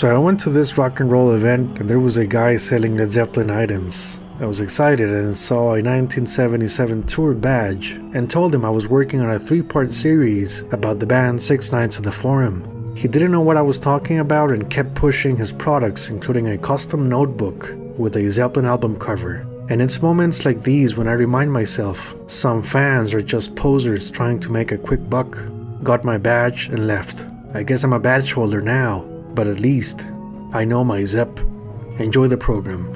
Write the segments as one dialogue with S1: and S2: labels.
S1: So I went to this rock and roll event and there was a guy selling Led Zeppelin items. I was excited and saw a 1977 tour badge and told him I was working on a 3-part series about the band 6 Nights at the Forum. He didn't know what I was talking about and kept pushing his products, including a custom notebook with a Zeppelin album cover. And it's moments like these when I remind myself, some fans are just posers trying to make a quick buck. Got my badge and left. I guess I'm a badge holder now, but at least I know my Zepp. Enjoy the program.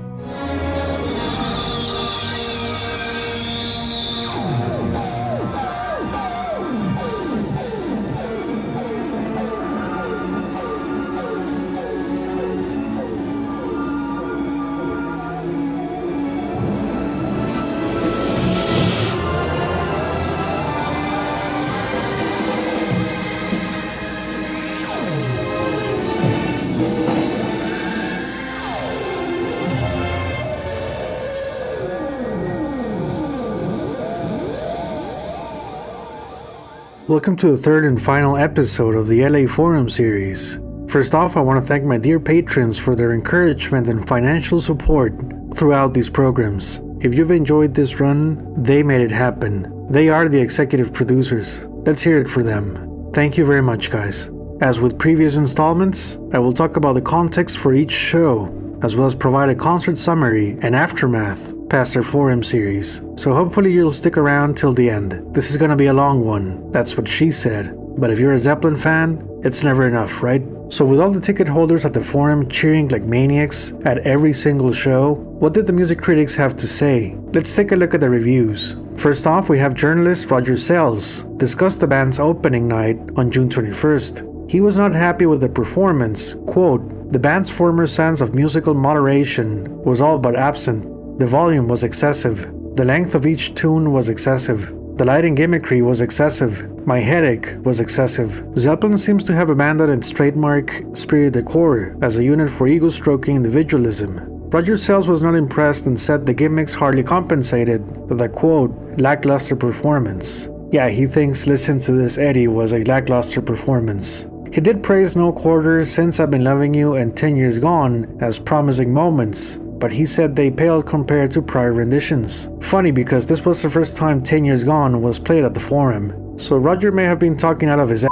S1: Welcome to the third and final episode of the LA Forum series. First off, I want to thank my dear patrons for their encouragement and financial support throughout these programs. If you've enjoyed this run, they made it happen. They are the executive producers. Let's hear it for them. Thank you very much, guys. As with previous installments, I will talk about the context for each show, as well as provide a concert summary and aftermath past their forum series, so hopefully you'll stick around till the end. This is gonna be a long one, that's what she said, but if you're a Zeppelin fan, it's never enough, right? So with all the ticket holders at the forum cheering like maniacs at every single show, what did the music critics have to say? Let's take a look at the reviews. First off, we have journalist Roger Sells discuss the band's opening night on June 21st. He was not happy with the performance. Quote, "The band's former sense of musical moderation was all but absent. The volume was excessive. The length of each tune was excessive. The lighting gimmickry was excessive. My headache was excessive. Zeppelin seems to have abandoned its trademark spirit decor as a unit for ego-stroking individualism." Roger Sells was not impressed and said the gimmicks hardly compensated the, quote, "lackluster performance." Yeah, he thinks Listen to This Eddie was a lackluster performance. He did praise No Quarter, Since I've Been Loving You, and 10 Years Gone as promising moments, but he said they paled compared to prior renditions. Funny because this was the first time 10 Years Gone was played at the forum, so Roger may have been talking out of his ass.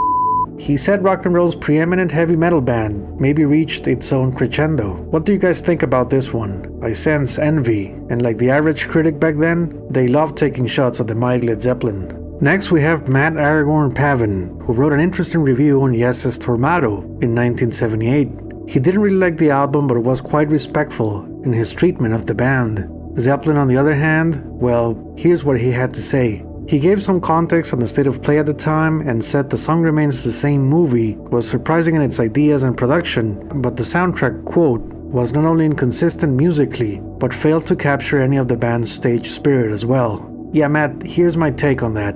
S1: He said rock and roll's preeminent heavy metal band maybe reached its own crescendo. What do you guys think about this one? I sense envy, and like the average critic back then, they loved taking shots at the mighty Led Zeppelin. Next we have Matt Aragorn Pavin, who wrote an interesting review on Yes's Tormato in 1978. He didn't really like the album but was quite respectful in his treatment of the band. Zeppelin on the other hand, well, here's what he had to say. He gave some context on the state of play at the time and said the song Remains the Same movie was surprising in its ideas and production, but the soundtrack, quote, was not only inconsistent musically, but failed to capture any of the band's stage spirit as well. Yeah, Matt, here's my take on that.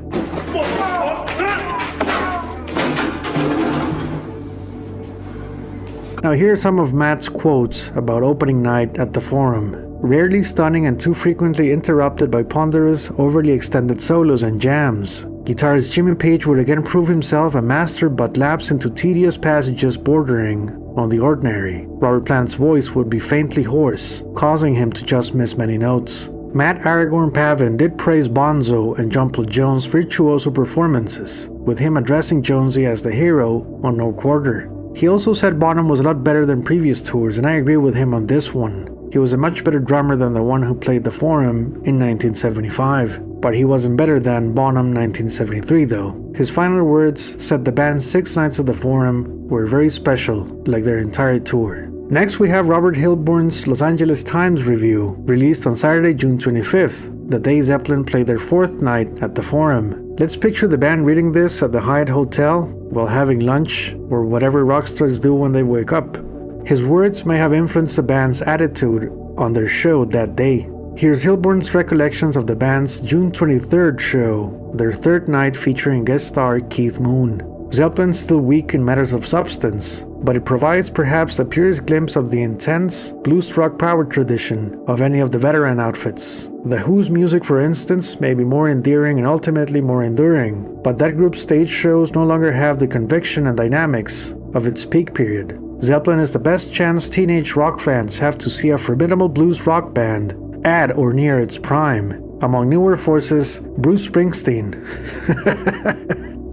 S1: Now here are some of Matt's quotes about opening night at the forum. "Rarely stunning and too frequently interrupted by ponderous, overly extended solos and jams. Guitarist Jimmy Page would again prove himself a master but lapse into tedious passages bordering on the ordinary. Robert Plant's voice would be faintly hoarse, causing him to just miss many notes." Matt Aragorn Pavin did praise Bonzo and John Paul Jones' virtuoso performances, with him addressing Jonesy as the hero on No Quarter. He also said Bonham was a lot better than previous tours, and I agree with him on this one. He was a much better drummer than the one who played the forum in 1975, but he wasn't better than Bonham 1973 though. His final words said the band's 6 nights at the forum were very special, like their entire tour. Next we have Robert Hilborn's Los Angeles Times review, released on Saturday, June 25th, the day Zeppelin played their 4th night at the forum. Let's picture the band reading this at the Hyatt Hotel while having lunch or whatever rock stars do when they wake up. His words may have influenced the band's attitude on their show that day. Here's Hilborn's recollections of the band's June 23rd show, their 3rd night featuring guest star Keith Moon. Zeppelin's still weak in matters of substance, but it provides perhaps the purest glimpse of the intense blues rock power tradition of any of the veteran outfits. The Who's music, for instance, may be more endearing and ultimately more enduring, but that group's stage shows no longer have the conviction and dynamics of its peak period. Zeppelin is the best chance teenage rock fans have to see a formidable blues rock band at or near its prime. Among newer forces, Bruce Springsteen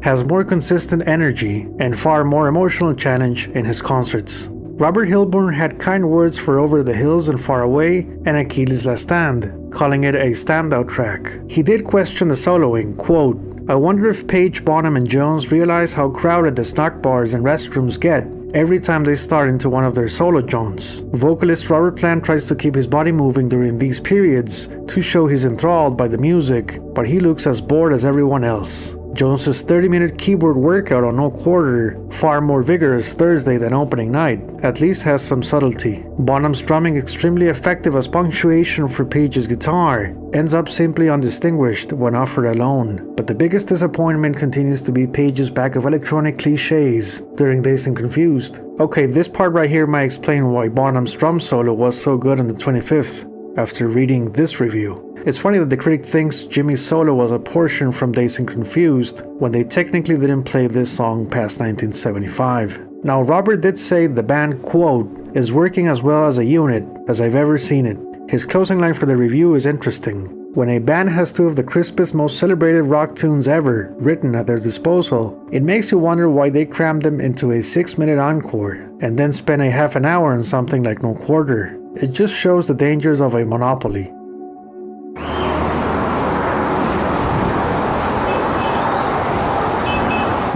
S1: has more consistent energy and far more emotional challenge in his concerts. Robert Hilburn had kind words for Over the Hills and Far Away and Achilles' Last Stand, calling it a standout track. He did question the soloing, quote, "I wonder if Page, Bonham, and Jones realize how crowded the snack bars and restrooms get every time they start into one of their solo jaunts. Vocalist Robert Plant tries to keep his body moving during these periods to show he's enthralled by the music, but he looks as bored as everyone else. Jones's 30-minute keyboard workout on No Quarter, far more vigorous Thursday than opening night, at least has some subtlety. Bonham's drumming extremely effective as punctuation for Page's guitar, ends up simply undistinguished when offered alone. But the biggest disappointment continues to be Page's bag of electronic cliches during Dazed and Confused. Okay, this part right here might explain why Bonham's drum solo was so good on the 25th, after reading this review. It's funny that the critic thinks Jimmy's solo was a portion from Dazed and Confused, when they technically didn't play this song past 1975. Now, Robert did say the band, quote, "is working as well as a unit as I've ever seen it." His closing line for the review is interesting. When a band has two of the crispest, most celebrated rock tunes ever written at their disposal, it makes you wonder why they crammed them into a 6-minute encore, and then spent a half an hour on something like No Quarter. It just shows the dangers of a monopoly.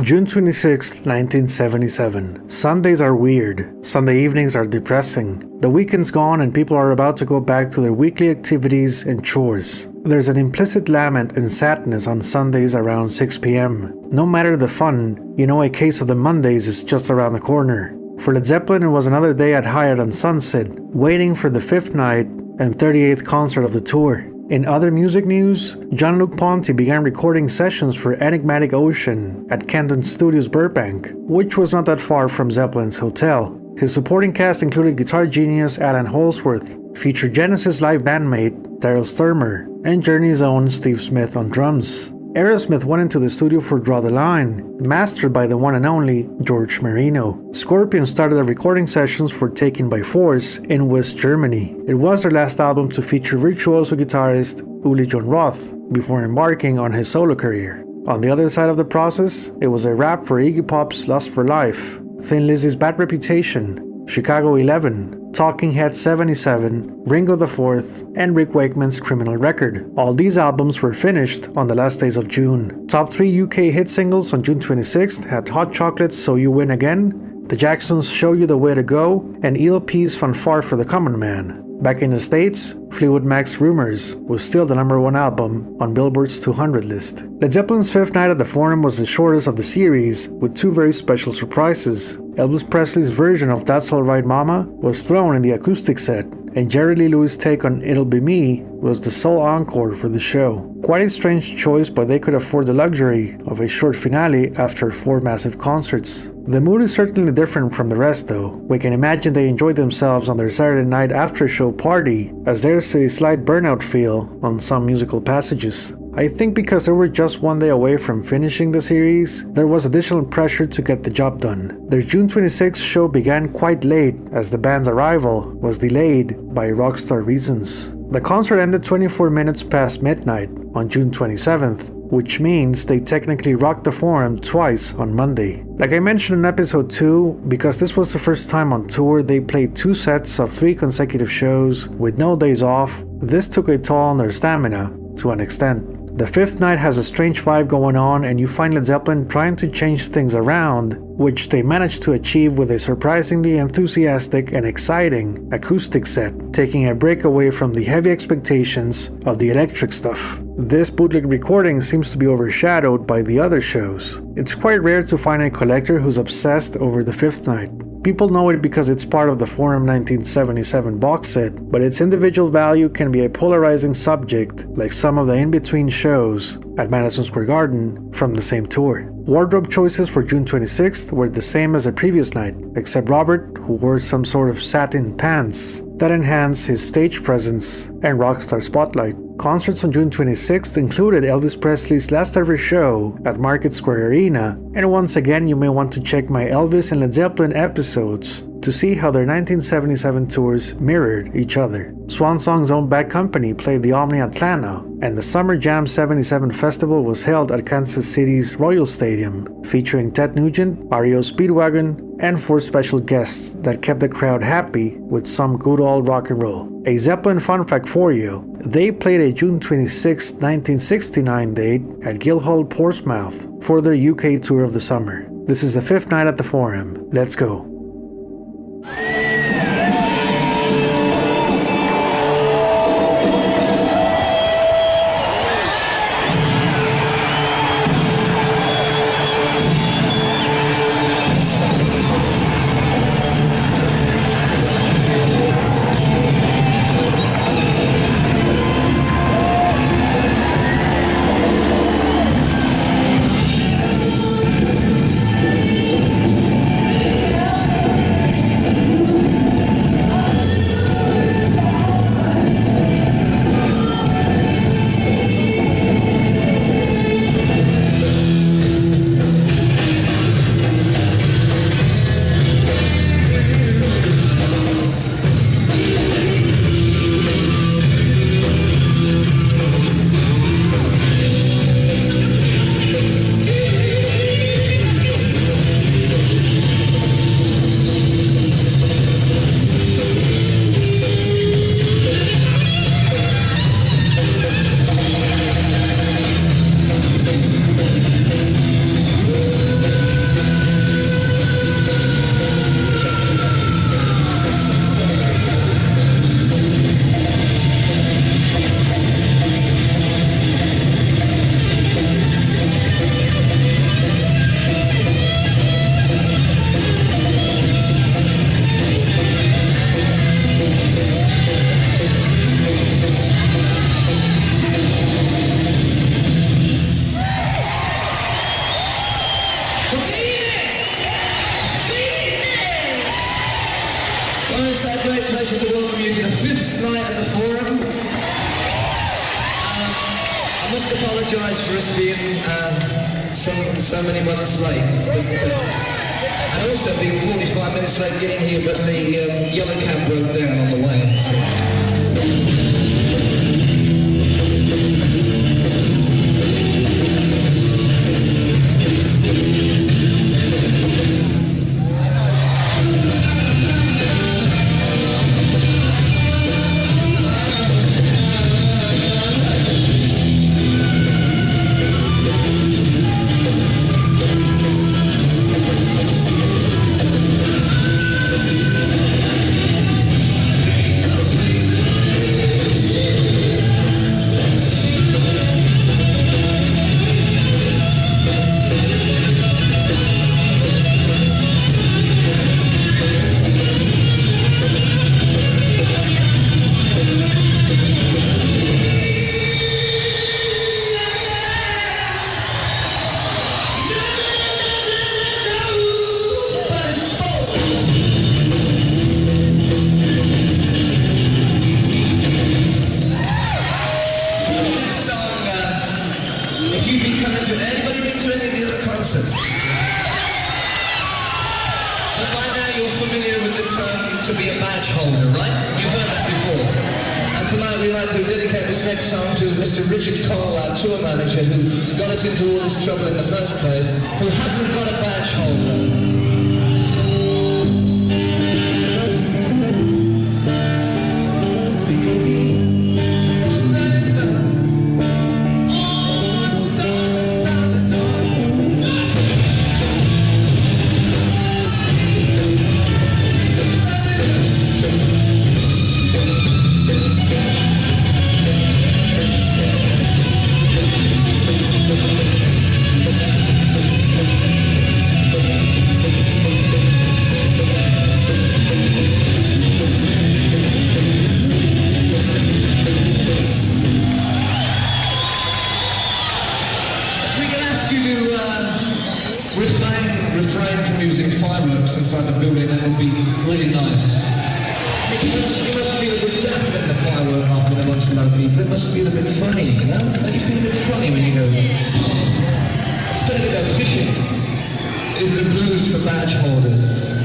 S1: June 26, 1977. Sundays are weird. Sunday evenings are depressing. The weekend's gone and people are about to go back to their weekly activities and chores. There's an implicit lament and sadness on Sundays around 6 p.m. No matter the fun, you know a case of the Mondays is just around the corner. For Led Zeppelin, it was another day at Hyatt on Sunset, waiting for the 5th night and 38th concert of the tour. In other music news, Jean-Luc Ponty began recording sessions for Enigmatic Ocean at Kenton Studios Burbank, which was not that far from Zeppelin's hotel. His supporting cast included guitar genius Alan Holsworth, featured Genesis live bandmate Daryl Stuermer, and Journey's own Steve Smith on drums. Aerosmith went into the studio for Draw the Line, mastered by the one and only George Marino. Scorpion started the recording sessions for Taken by Force in West Germany. It was their last album to feature virtuoso guitarist Uli Jon Roth before embarking on his solo career. On the other side of the process, it was a wrap for Iggy Pop's Lust for Life, Thin Lizzy's Bad Reputation, Chicago 11, Talking Heads 77, Ringo IV, and Rick Wakeman's Criminal Record. All these albums were finished on the last days of June. Top 3 UK hit singles on June 26th had Hot Chocolate's So You Win Again, The Jacksons' Show You the Way to Go, and ELP's Fanfare for the Common Man. Back in the States, Fleetwood Mac's Rumors was still the #1 album on Billboard's 200 list. Led Zeppelin's 5th night at the Forum was the shortest of the series, with 2 very special surprises. Elvis Presley's version of That's Alright Mama was thrown in the acoustic set, and Jerry Lee Lewis' take on It'll Be Me was the sole encore for the show. Quite a strange choice, but they could afford the luxury of a short finale after 4 massive concerts. The mood is certainly different from the rest though. We can imagine they enjoyed themselves on their Saturday night after-show party, as there's a slight burnout feel on some musical passages. I think because they were just 1 day away from finishing the series, there was additional pressure to get the job done. Their June 26th show began quite late, as the band's arrival was delayed by rockstar reasons. The concert ended 24 minutes past midnight on June 27th, which means they technically rocked the Forum twice on Monday. Like I mentioned in episode 2, because this was the first time on tour they played 2 sets of 3 consecutive shows with no days off, this took a toll on their stamina to an extent. The 5th night has a strange vibe going on, and you find Led Zeppelin trying to change things around, which they managed to achieve with a surprisingly enthusiastic and exciting acoustic set, taking a break away from the heavy expectations of the electric stuff. This bootleg recording seems to be overshadowed by the other shows. It's quite rare to find a collector who's obsessed over the 5th night. People know it because it's part of the Forum 1977 box set, but its individual value can be a polarizing subject, like some of the in-between shows at Madison Square Garden from the same tour. Wardrobe choices for June 26th were the same as the previous night, except Robert, who wore some sort of satin pants that enhance his stage presence and rockstar spotlight. Concerts on June 26th included Elvis Presley's last ever show at Market Square Arena, and once again you may want to check my Elvis and Led Zeppelin episodes to see how their 1977 tours mirrored each other. Swan Song's own Bad Company played the Omni Atlanta, and the Summer Jam 77 festival was held at Kansas City's Royal Stadium, featuring Ted Nugent, REO Speedwagon, and 4 special guests that kept the crowd happy with some good old rock and roll. A Zeppelin fun fact for you: they played a June 26, 1969 date at Guildhall Portsmouth for their UK tour of the summer. This is the 5th night at the Forum. Let's go.
S2: pleasure to welcome you to the 5th night at the Forum. I must apologise for us being so many months late, and also being 45 minutes late getting here, but the yellow cab broke down on the way. So. So by now you're familiar with the term to be a badge holder, right? You've heard that before. And tonight we'd like to dedicate this next song to Mr. Richard Cole, our tour manager, who got us into all this trouble in the first place, who hasn't got a badge holder. Refrain from using fireworks inside the building, that would be really nice. You must feel a bit daft in the firework after there once low people. It must feel a bit funny, you know? Don't you feel a bit funny when you go, it's better to go fishing. It is the blues for badge holders.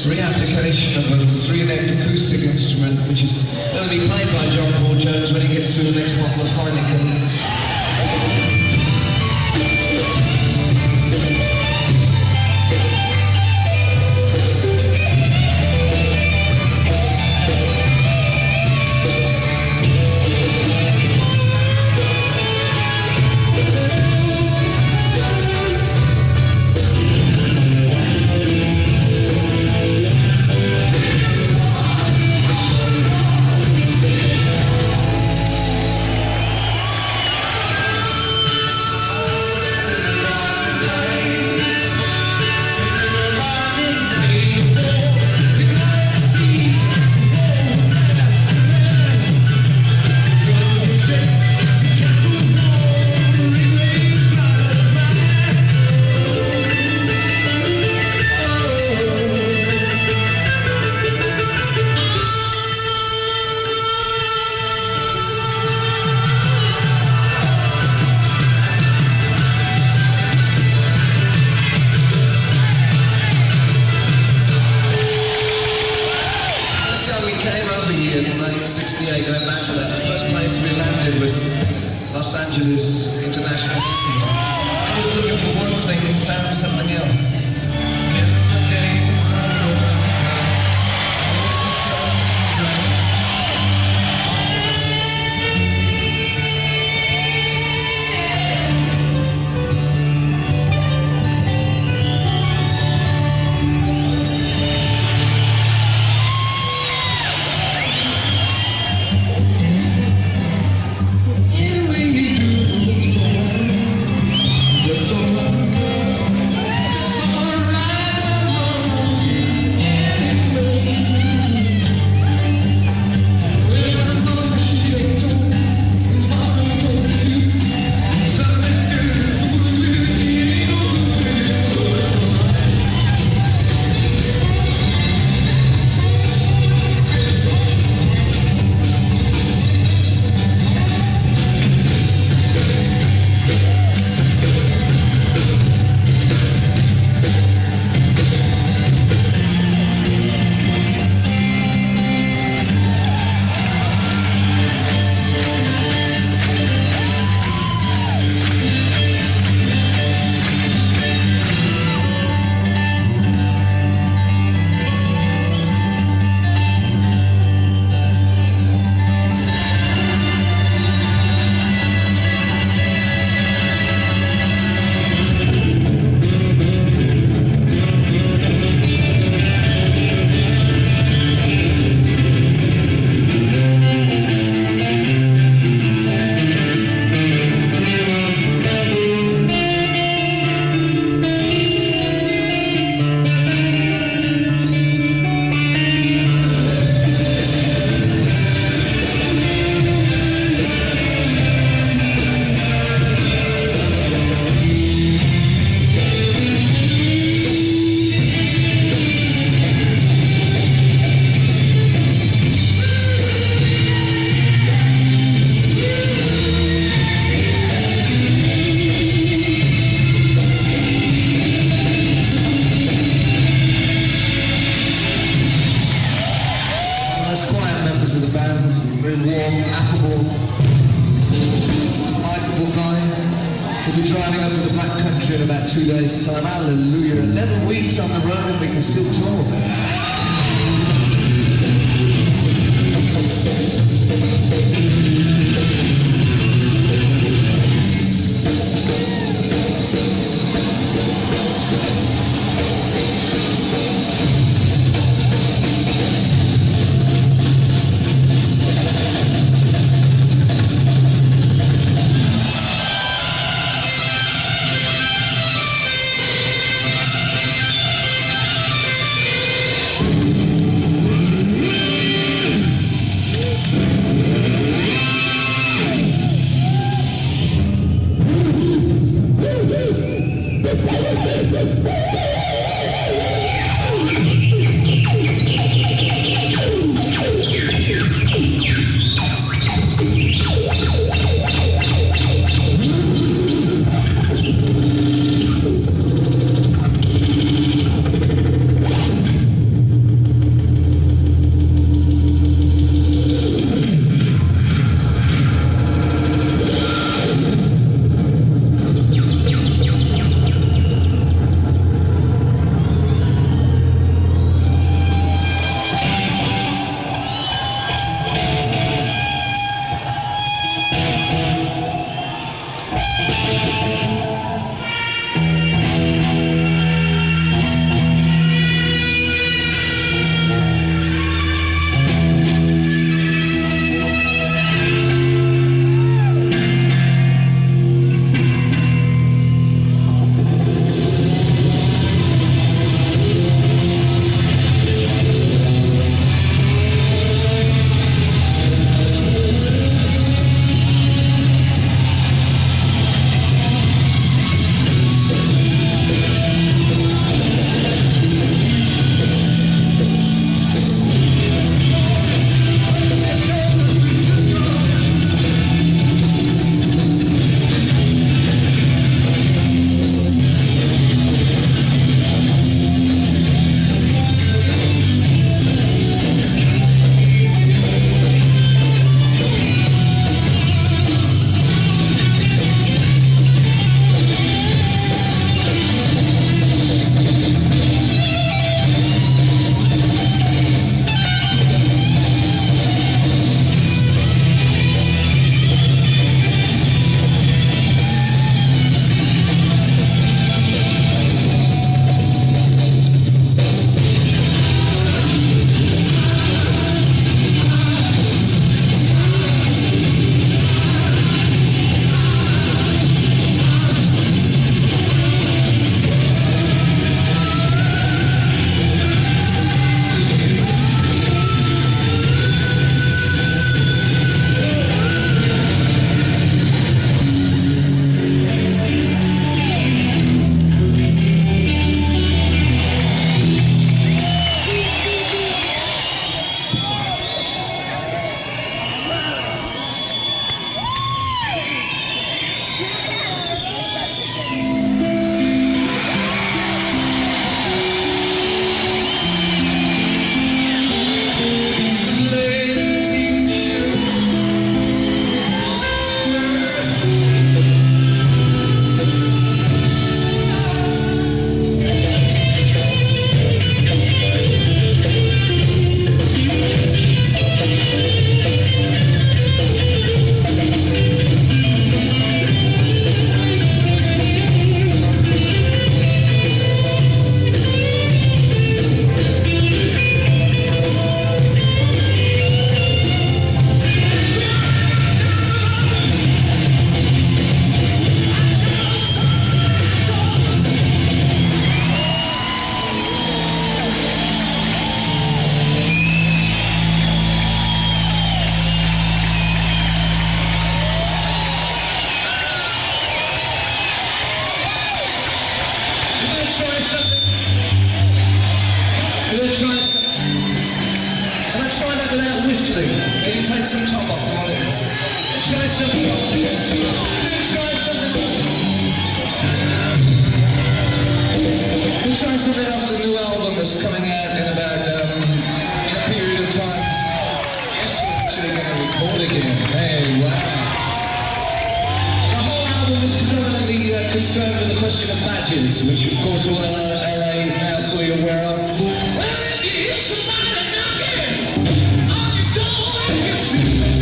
S2: reapplication of a three-necked acoustic instrument, which is going to be played by John Paul Jones when he gets to the next bottle of Heineken. Going back to that, the first place we landed was Los Angeles International. I was looking for one thing and found something else. driving up to the Black Country in about 2 days' time. Hallelujah. 11 weeks on the road and we can still talk.
S3: take some top off and all it is. Let's try some top. Let's try something. We'll try something off the new album that's coming out in about in a period of time. Yes, we're actually going to record again. Hey, wow. The whole album is predominantly
S2: question of badges, which of course all LA is now fully aware of. Well, if you hear somebody knocking on your door, if you see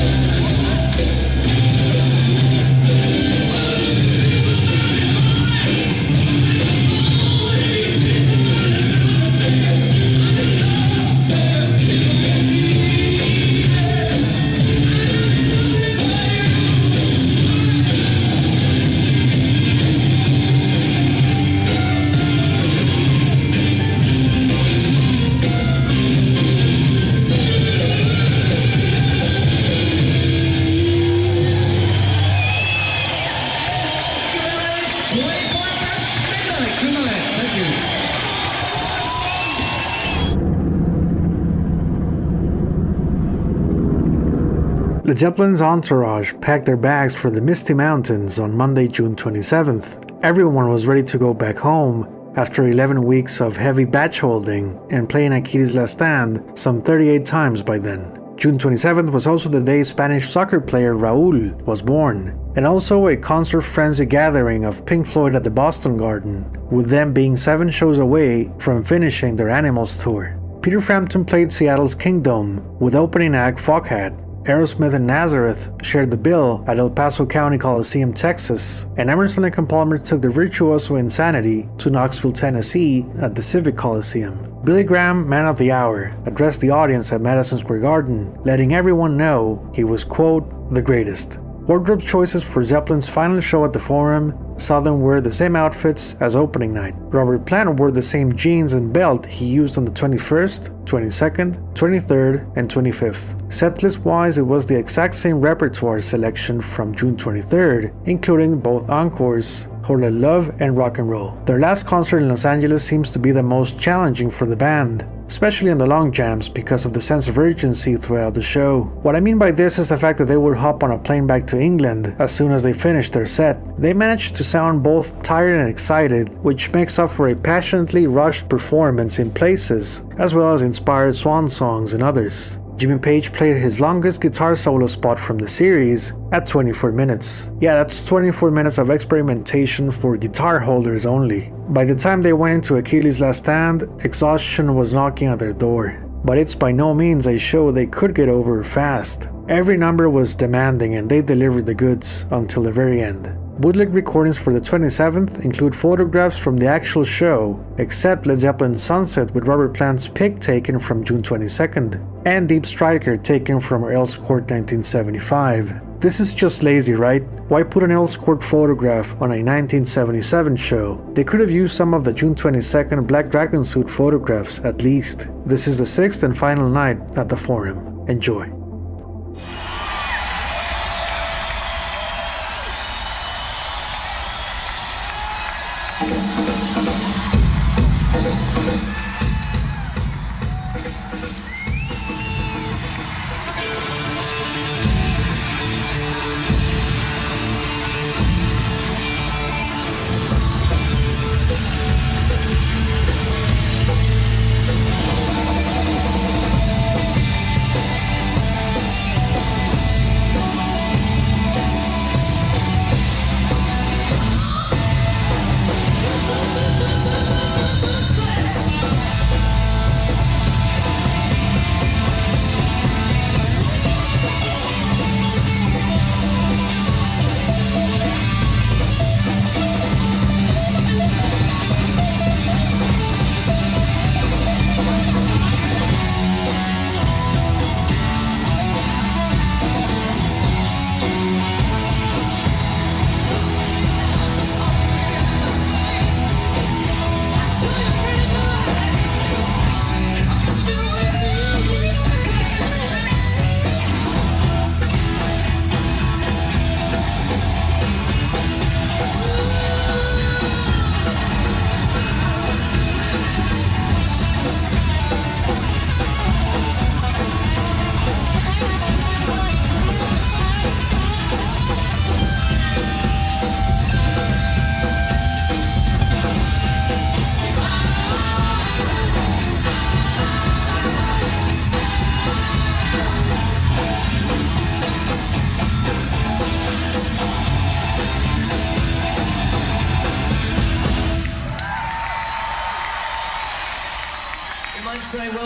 S1: Led Zeppelin's entourage packed their bags for the Misty Mountains on Monday, June 27th. Everyone was ready to go back home after 11 weeks of heavy batch holding and playing Achilles' Last Stand some 38 times by then. June 27th was also the day Spanish soccer player Raúl was born, and also a concert frenzy gathering of Pink Floyd at the Boston Garden, with them being 7 shows away from finishing their Animals tour. Peter Frampton played Seattle's Kingdom with opening act Foghat. Aerosmith and Nazareth shared the bill at El Paso County Coliseum, Texas, and Emerson, Lake and Palmer took the Virtuoso Insanity to Knoxville, Tennessee at the Civic Coliseum. Billy Graham, man of the hour, addressed the audience at Madison Square Garden, letting everyone know he was, quote, the greatest. Wardrobe choices for Zeppelin's final show at the Forum saw them wear the same outfits as opening night. Robert Plant wore the same jeans and belt he used on the 21st, 22nd, 23rd, and 25th. Setlist-wise, it was the exact same repertoire selection from June 23rd, including both encores, Whole Lotta Love and Rock and Roll. Their last concert in Los Angeles seems to be the most challenging for the band, especially in the long jams because of the sense of urgency throughout the show. What I mean by this is the fact that they would hop on a plane back to England as soon as they finished their set. They managed to sound both tired and excited, which makes up for a passionately rushed performance in places, as well as inspired swan songs in others. Jimmy Page played his longest guitar solo spot from the series at 24 minutes. Yeah, that's 24 minutes of experimentation for guitar holders only. By the time they went into Achilles' Last Stand, exhaustion was knocking at their door. But it's by no means a show they could get over fast. Every number was demanding and they delivered the goods until the very end. Bootleg recordings for the 27th include photographs from the actual show, except Led Zeppelin's Sunset with Robert Plant's pic taken from June 22nd, and Deep Striker taken from Earl's Court 1975. This is just lazy, right? Why put an Earl's Court photograph on a 1977 show? They could have used some of the June 22nd Black Dragon suit photographs at least. This is the 6th and final night at the Forum. Enjoy.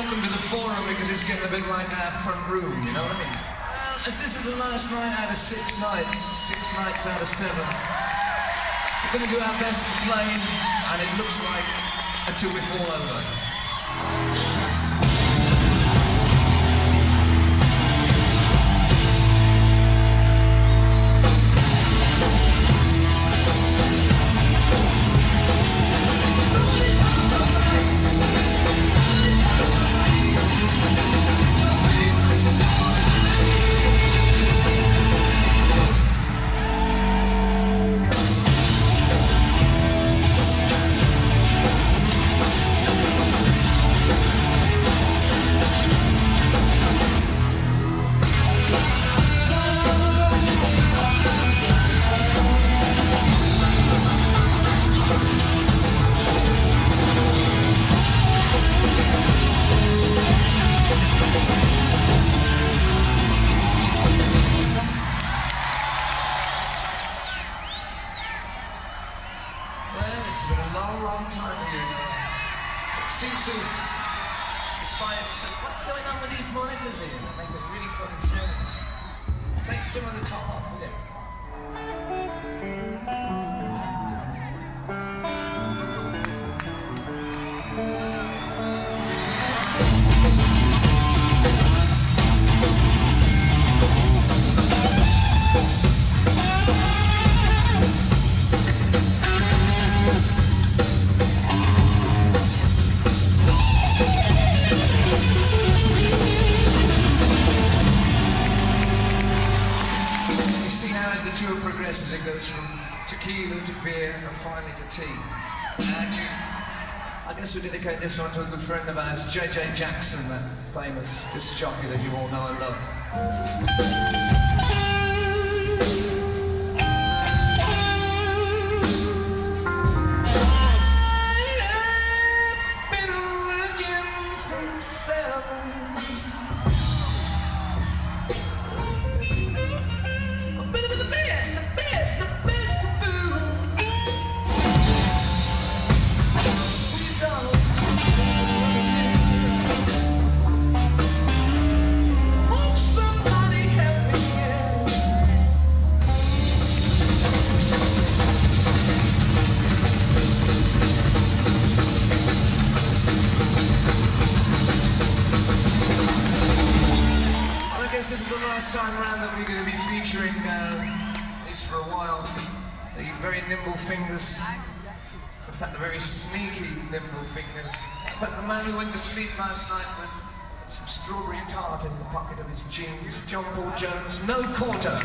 S2: welcome to the forum because it's getting a bit like our front room, you know what I mean? Well, as this is the last night out of 6 nights, 6 nights out of 7, we're going to do our best to play, and it looks like until we fall over. What's going on with these monitors here? They make a really funny sounds. Take some of the top off, will you? Progresses, it goes from tequila to beer and finally to tea. And I guess we dedicate this one to a good friend of ours, JJ Jackson, that famous disc jockey that you all know and love. This is the last time around that we're going to be featuring, at least for a while, the very nimble fingers. In fact, the very sneaky nimble fingers. In fact, the man who went to sleep last night with some strawberry tart in the pocket of his jeans, John Paul Jones, no quarter.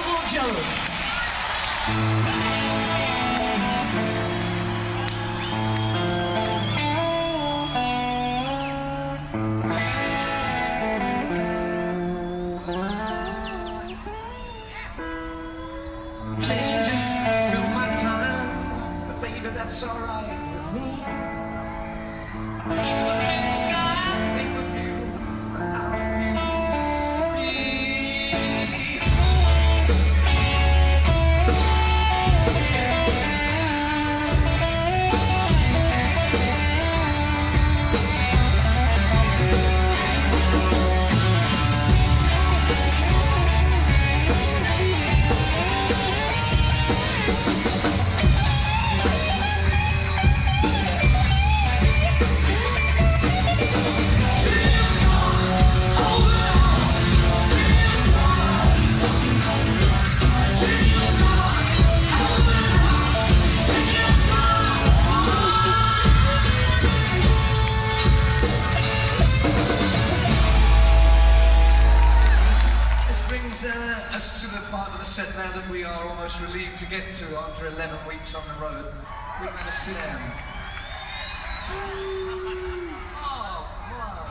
S2: unforgettable. Changes through my time, but baby, that's alright with me. Even the mid sky, think of you, how it used to be. Us to the part of the set now that we are almost relieved to get to after 11 weeks on the road. We're going to sit down. Oh, wow.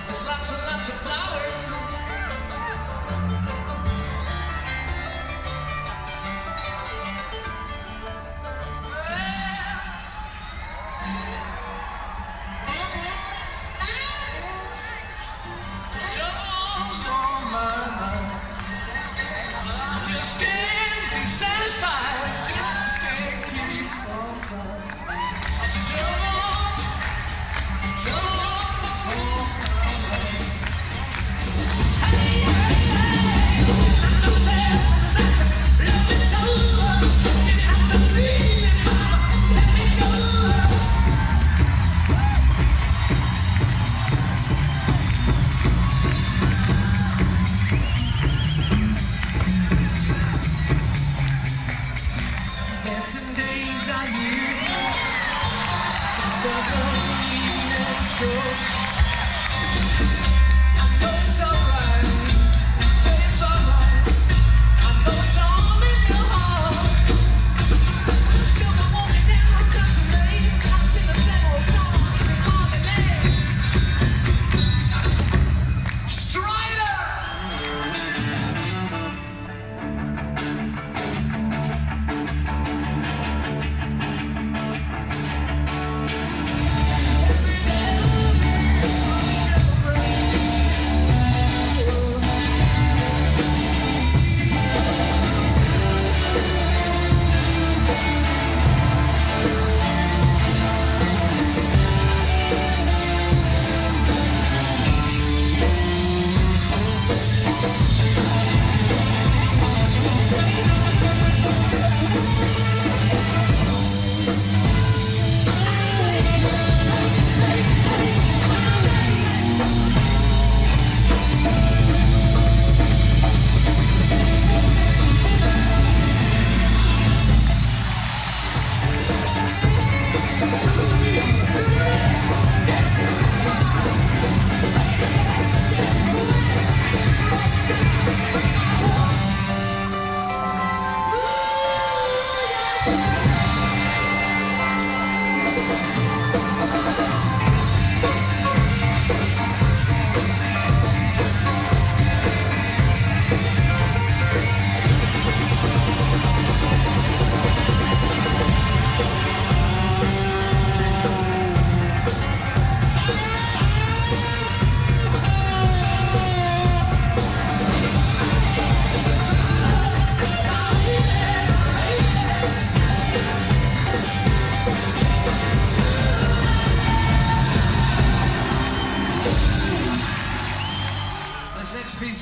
S2: There's lots and lots of flowers.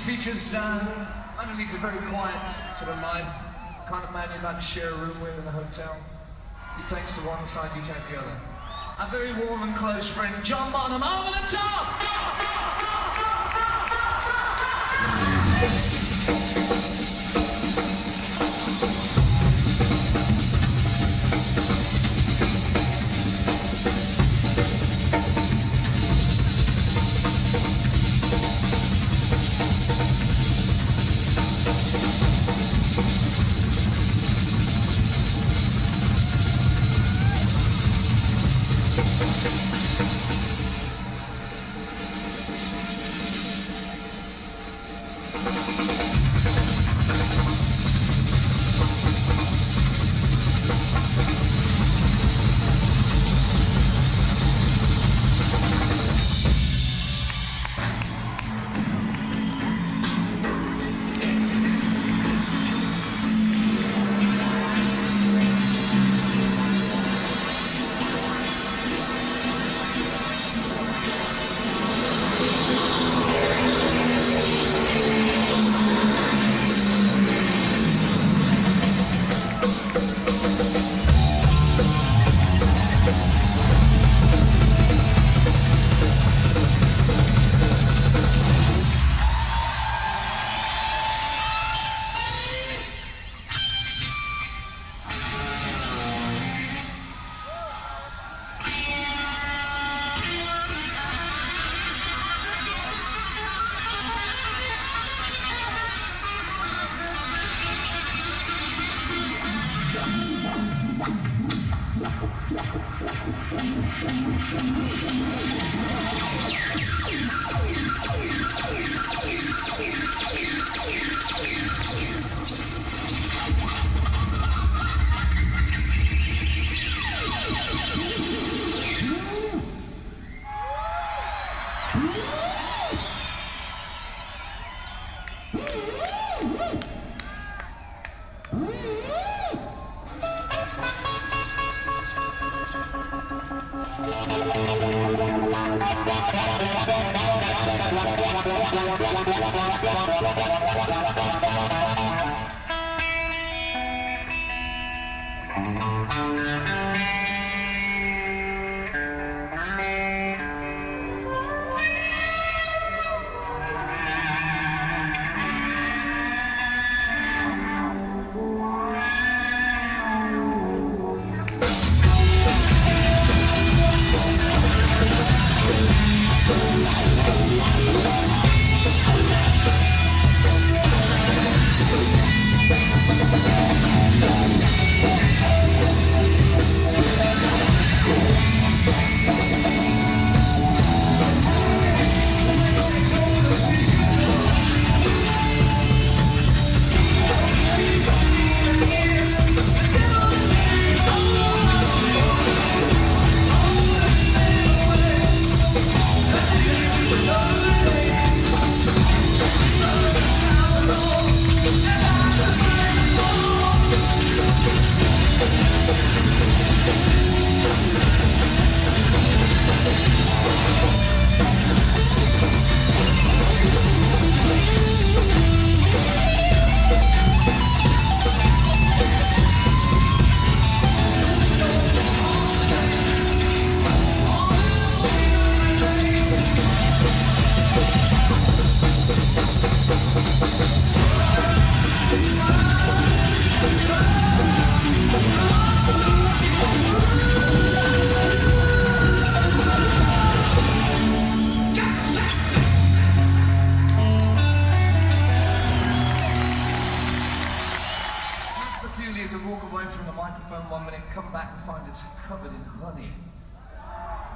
S2: features, Simon leads a very quiet, sort of live kind of man you'd like to share a room with in a hotel. He takes to one side, you take the other. A very warm and close friend, John Bonham, over the top!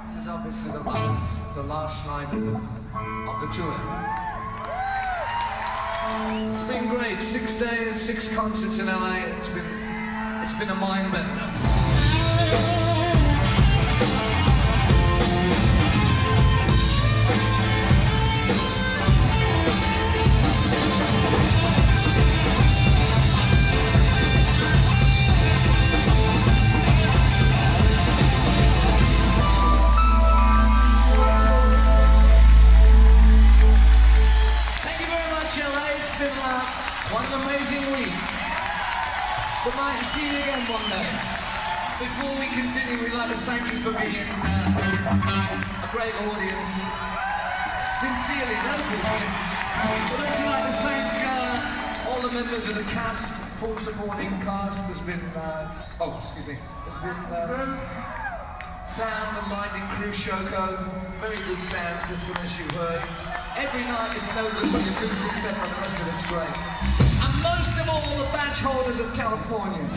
S2: This is obviously the last night of the tour. It's been great. 6 days, 6 concerts in LA. It's been a mind bender. Good night and see you again one day. Before we continue, we'd like to thank you for being a great audience. Sincerely, we'd also like to thank all the members of the cast, full supporting cast. There's been, sound and lighting crew, Shoko, very good sound system as you heard. Every night it's no good for the acoustic set, but the rest of it's great. And most of all, the badge holders of California.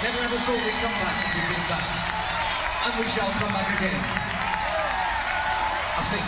S2: Never ever thought we'd come back, we've been back. And we shall come back again. I think.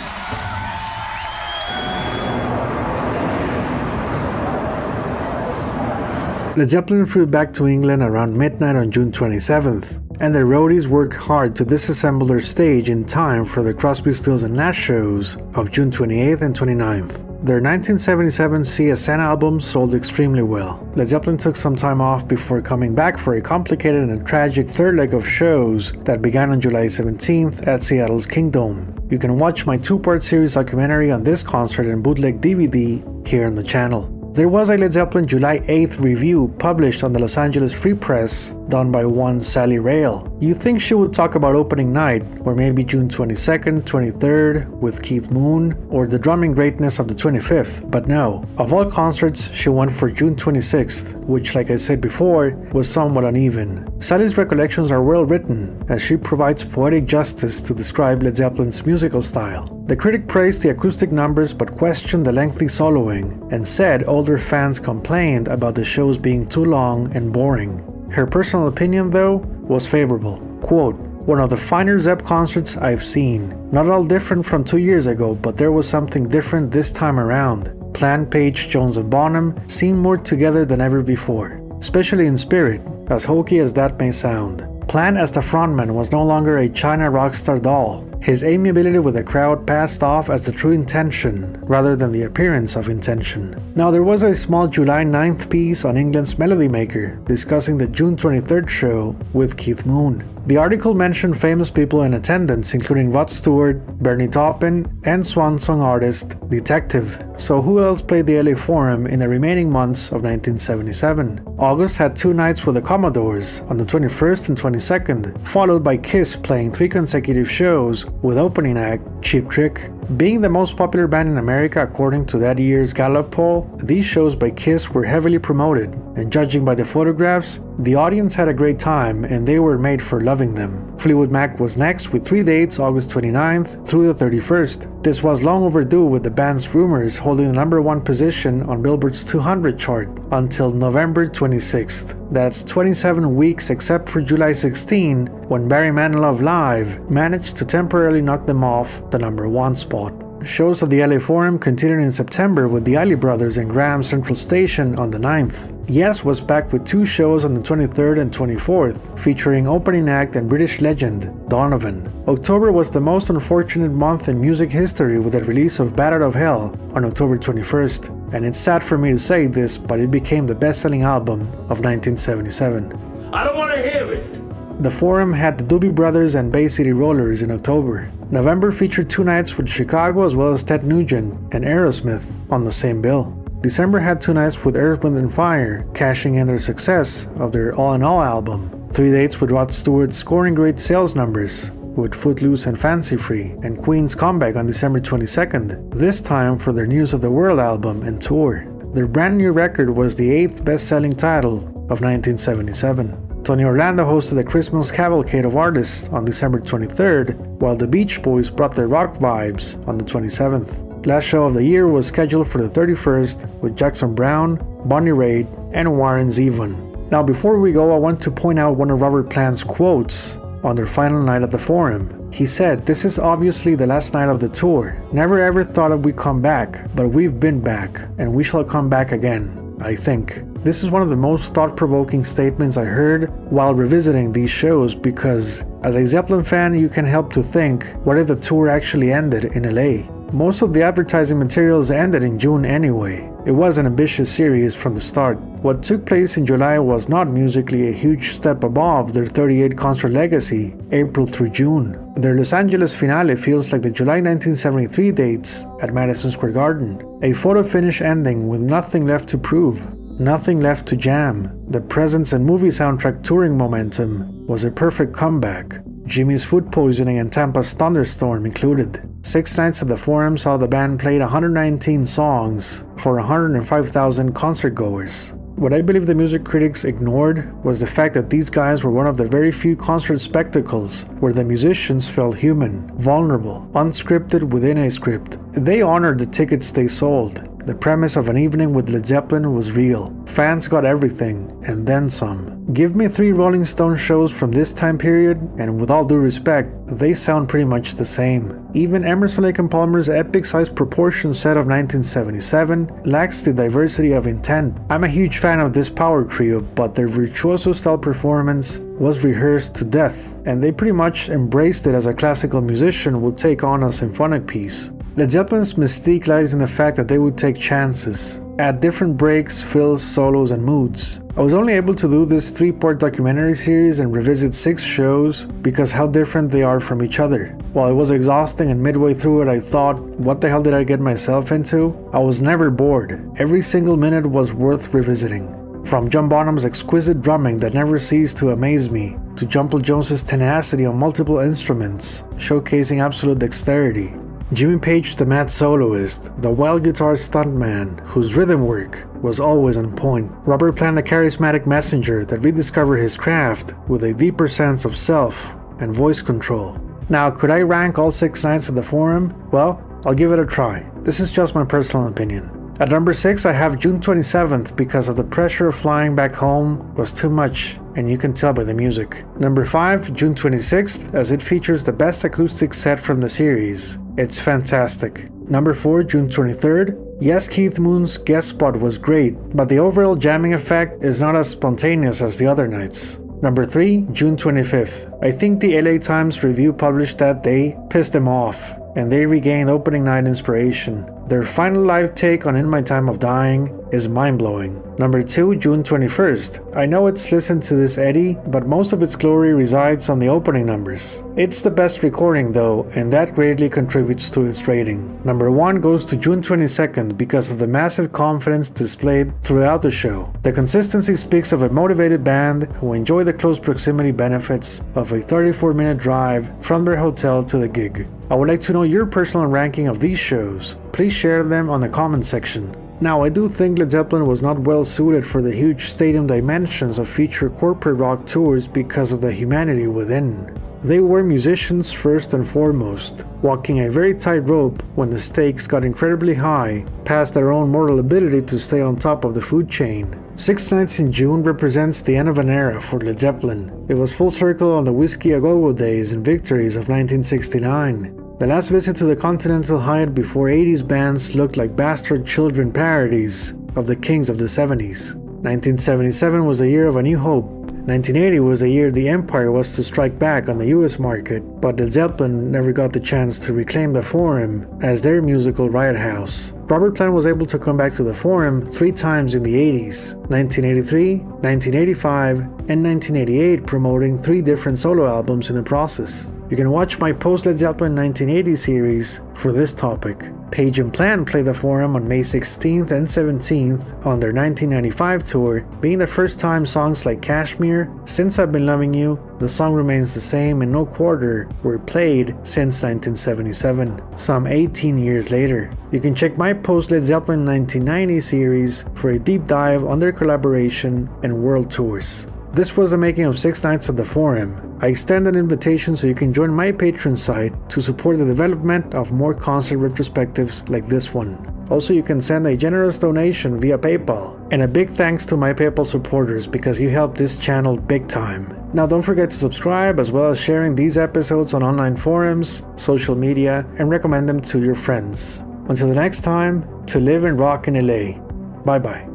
S1: Led Zeppelin flew back to England around midnight on June 27th, and their roadies worked hard to disassemble their stage in time for the Crosby, Stills and Nash shows of June 28th and 29th. Their 1977 CSN album sold extremely well. Led Zeppelin took some time off before coming back for a complicated and tragic third leg of shows that began on July 17th at Seattle's Kingdome. You can watch my two-part series documentary on this concert and bootleg DVD here on the channel. There was a Led Zeppelin July 8th review published on the Los Angeles Free Press done by one Sally Rail. You'd think she would talk about opening night, or maybe June 22nd, 23rd with Keith Moon, or the drumming greatness of the 25th, but no. Of all concerts, she went for June 26th, which, like I said before, was somewhat uneven. Sally's recollections are well written, as she provides poetic justice to describe Led Zeppelin's musical style. The critic praised the acoustic numbers but questioned the lengthy soloing, and said older fans complained about the shows being too long and boring. Her personal opinion, though, was favorable. Quote, "One of the finer Zepp concerts I've seen. Not at all different from 2 years ago, but there was something different this time around. Plant, Page, Jones and Bonham seemed more together than ever before, especially in spirit, as hokey as that may sound. Plant as the frontman was no longer a China rock star doll. His amiability with the crowd passed off as the true intention, rather than the appearance of intention." Now there was a small July 9th piece on England's Melody Maker discussing the June 23rd show with Keith Moon. The article mentioned famous people in attendance, including Rod Stewart, Bernie Taupin, and swan song artist Detective. So who else played the LA Forum in the remaining months of 1977? August had 2 nights with the Commodores on the 21st and 22nd, followed by Kiss playing 3 consecutive shows with opening act Cheap Trick. Being the most popular band in America according to that year's Gallup poll, these shows by Kiss were heavily promoted, and judging by the photographs, the audience had a great time and they were made for loving them. Fleetwood Mac was next with 3 dates, August 29th through the 31st. This was long overdue, with the band's Rumors holding the #1 position on Billboard's 200 chart until November 26th. That's 27 weeks except for July 16, when Barry Manilow Live managed to temporarily knock them off the #1 spot. Shows at the LA Forum continued in September with the Alley Brothers and Graham Central Station on the 9th. Yes was back with 2 shows on the 23rd and 24th, featuring opening act and British legend Donovan. October was the most unfortunate month in music history, with the release of Bat Out of Hell on October 21st. And it's sad for me to say this, but it became the best-selling album of 1977.
S4: I don't want to hear it!
S1: The Forum had the Doobie Brothers and Bay City Rollers in October. November featured 2 nights with Chicago as well as Ted Nugent and Aerosmith on the same bill. December had 2 nights with Earth, Wind & Fire, cashing in their success of their All in All album. 3 dates with Rod Stewart scoring great sales numbers with Footloose and Fancy Free, and Queen's comeback on December 22nd, this time for their News of the World album and tour. Their brand new record was the 8th best-selling title of 1977. Tony Orlando hosted a Christmas cavalcade of artists on December 23rd, while the Beach Boys brought their rock vibes on the 27th. Last show of the year was scheduled for the 31st with Jackson Browne, Bonnie Raitt, and Warren Zevon. Now before we go, I want to point out one of Robert Plant's quotes on their final night at the Forum. He said, "This is obviously the last night of the tour. Never ever thought that we'd come back, but we've been back, and we shall come back again, I think." This is one of the most thought-provoking statements I heard while revisiting these shows, because as a Zeppelin fan you can help to think, what if the tour actually ended in LA? Most of the advertising materials ended in June anyway. It was an ambitious series from the start. What took place in July was not musically a huge step above their 38 concert legacy, April through June. Their Los Angeles finale feels like the July 1973 dates at Madison Square Garden, a photo finish ending with nothing left to prove. Nothing left to jam. The Presents and movie soundtrack touring momentum was a perfect comeback. Jimmy's Food Poisoning and Tampa's Thunderstorm included. 6 nights at the Forum saw the band played 119 songs for 105,000 concertgoers. What I believe the music critics ignored was the fact that these guys were one of the very few concert spectacles where the musicians felt human, vulnerable, unscripted within a script. They honored the tickets they sold. The premise of an evening with Led Zeppelin was real. Fans got everything, and then some. Give me 3 Rolling Stone shows from this time period, and with all due respect, they sound pretty much the same. Even Emerson, Lake & Palmer's epic-sized proportion set of 1977 lacks the diversity of intent. I'm a huge fan of this power trio, but their virtuoso-style performance was rehearsed to death, and they pretty much embraced it as a classical musician would take on a symphonic piece. Led Zeppelin's mystique lies in the fact that they would take chances, add different breaks, fills, solos, and moods. I was only able to do this 3-part documentary series and revisit 6 shows because how different they are from each other. While it was exhausting and midway through it I thought, what the hell did I get myself into? I was never bored. Every single minute was worth revisiting. From John Bonham's exquisite drumming that never ceased to amaze me, to Jumble Jones's tenacity on multiple instruments, showcasing absolute dexterity. Jimmy Page, the mad soloist, the wild guitar stuntman, whose rhythm work was always on point. Robert Plant, the charismatic messenger that rediscovered his craft with a deeper sense of self and voice control. Now, could I rank all 6 nights at the Forum? Well, I'll give it a try. This is just my personal opinion. At number 6, I have June 27th because of the pressure of flying back home was too much, and you can tell by the music. Number 5, June 26th, as it features the best acoustic set from the series. It's fantastic. Number 4, June 23rd. Yes, Keith Moon's guest spot was great, but the overall jamming effect is not as spontaneous as the other nights. Number 3, June 25th. I think the LA Times review published that day pissed them off, and they regained opening night inspiration. Their final live take on In My Time of Dying is mind-blowing. Number 2, June 21st. I know it's listened to this Eddie, but most of its glory resides on the opening numbers. It's the best recording though, and that greatly contributes to its rating. Number 1 goes to June 22nd because of the massive confidence displayed throughout the show. The consistency speaks of a motivated band who enjoy the close proximity benefits of a 34-minute drive from their hotel to the gig. I would like to know your personal ranking of these shows. Please share them on the comment section. Now, I do think Led Zeppelin was not well suited for the huge stadium dimensions of future corporate rock tours because of the humanity within. They were musicians first and foremost, walking a very tightrope when the stakes got incredibly high, past their own mortal ability to stay on top of the food chain. 6 nights in June represents the end of an era for Led Zeppelin. It was full circle on the Whiskey A Go Go days and victories of 1969. The last visit to the Continental Hyatt before 80s bands looked like bastard children parodies of the kings of the 70s. 1977 was a year of a new hope. 1980 was the year the Empire was to strike back on the US market, but Led Zeppelin never got the chance to reclaim the Forum as their musical riot house. Robert Plant was able to come back to the Forum 3 times in the 80s, 1983, 1985, and 1988, promoting 3 different solo albums in the process. You can watch my post-Led Zeppelin 1980 series for this topic. Page and Plant played the Forum on May 16th and 17th on their 1995 tour, being the first time songs like Kashmir, Since I've Been Loving You, The Song Remains the Same, and No Quarter were played since 1977, some 18 years later. You can check my post-Led Zeppelin 1990 series for a deep dive on their collaboration and world tours. This was the making of 6 nights at the Forum. I extend an invitation so you can join my Patreon site to support the development of more concert retrospectives like this one. Also, you can send a generous donation via PayPal. And a big thanks to my PayPal supporters because you help this channel big time. Now don't forget to subscribe as well as sharing these episodes on online forums, social media, and recommend them to your friends. Until the next time, to live and rock in LA. Bye bye.